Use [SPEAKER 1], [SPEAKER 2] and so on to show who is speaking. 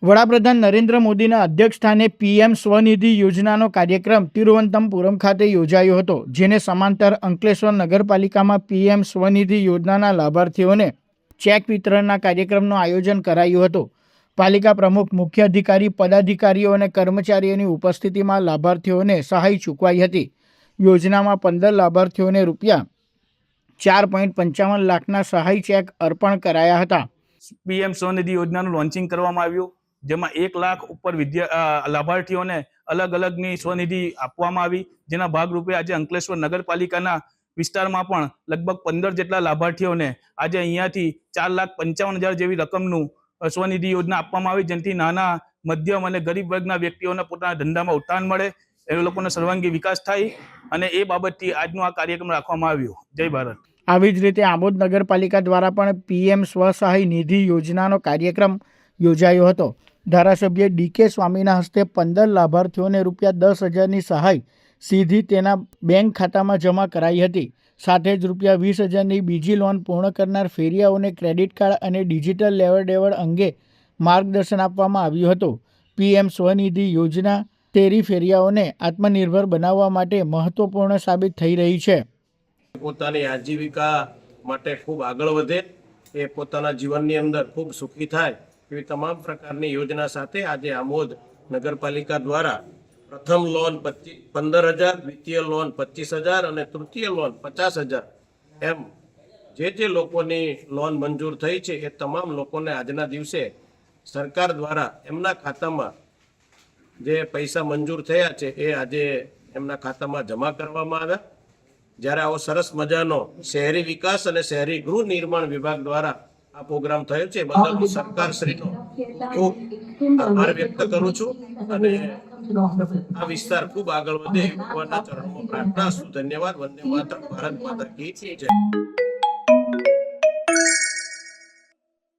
[SPEAKER 1] વડાપ્રધાન નરેન્દ્ર મોદીના અધ્યક્ષસ્થાને પીએમ સ્વનિધિ યોજનાનો કાર્યક્રમ તિરુવનંતપુરમ ખાતે યોજાયો હતો, જેને સમાંતર અંકલેશ્વર નગરપાલિકામાં પીએમ સ્વનિધિ યોજનાના લાભાર્થીઓને ચેક વિતરણના કાર્યક્રમનું આયોજન કરાયું હતું. પાલિકા પ્રમુખ, મુખ્ય અધિકારી, પદાધિકારીઓ અને કર્મચારીઓની ઉપસ્થિતિમાં લાભાર્થીઓને સહાય ચૂકવાઈ હતી. યોજનામાં 15 લાભાર્થીઓને ₹4.55 લાખના સહાય ચેક અર્પણ કરાયા હતા.
[SPEAKER 2] પીએમ સ્વનિધિ યોજનાનું લોન્ચિંગ કરવામાં આવ્યું, જેમાં 1 લાખ ઉપર લાભાર્થીઓને અલગ અલગની સ્વનિધિ આપવામાં આવી, જેના ભાગરૂપે આજે અંકલેશ્વર નગરપાલિકાના વિસ્તારમાં પણ લગભગ 15 જેટલા લાભાર્થીઓને આજે અહીંયાથી 4,55,000 જેવી રકમનું સ્વનિધિ યોજના આપવામાં આવી, જેનાથી નાના, મધ્યમ અને ગરીબ વર્ગના વ્યક્તિઓને પોતાના ધંધામાં ઉત્થાન મળે, એ લોકોનો સર્વાંગી વિકાસ થાય, અને એ બાબતથી આજનો આ કાર્યક્રમ રાખવામાં આવ્યો. જય ભારત.
[SPEAKER 1] આવી જ રીતે આમોદ નગરપાલિકા દ્વારા પણ પીએમ સ્વસહાય નિધિ યોજનાનો કાર્યક્રમ યોજાયો હતો. ધારાસભ્ય ડીકે સ્વામીના હસ્તે 15 લાભાર્થીઓને ₹10,000ની સહાય સીધી તેના બેંક ખાતામાં જમા કરાઈ હતી. સાથે જ ₹20,000ની બીજી લોન પૂર્ણ કરનાર ફેરિયાઓને ક્રેડિટ કાર્ડ અને ડિજિટલ લેવડ-દેવડ અંગે માર્ગદર્શન આપવામાં આવ્યું હતું. પીએમ સ્વનિધિ યોજના શેરી ફેરિયાઓને આત્મનિર્ભર બનાવવા માટે મહત્વપૂર્ણ સાબિત થઈ રહી છે.
[SPEAKER 3] પોતાની આજીવિકા માટે ખૂબ આગળ વધે, એ પોતાના જીવનની અંદર ખૂબ સુખી થાય, એવી તમામ પ્રકારની યોજના સાથે આજે આમોદ નગરપાલિકા દ્વારા પ્રથમ લોન 15,000, દ્વિતીય લોન 25,000 અને તૃતીય લોન 50,000 એમ જે લોકોની લોન મંજૂર થઈ છે એ તમામ લોકોને આજના દિવસે સરકાર દ્વારા એમના ખાતામાં જે પૈસા મંજૂર થયા છે એ આજે એમના ખાતામાં જમા કરવામાં આવ્યા. જ્યારે આવો સરસ મજાનો શહેરી વિકાસ અને શહેરી ગૃહ નિર્માણ વિભાગ દ્વારા આ પ્રોગ્રામ થયો છે, બદલ હું સરકારશ્રીનો ખૂબ આભાર વ્યક્ત કરું છું અને આ વિસ્તાર ખૂબ આગળ વધે ભગવાનના ચરણોમાં પ્રાર્થના છું. ધન્યવાદ. વંદે માતરમ. ભારત માતા કી જય.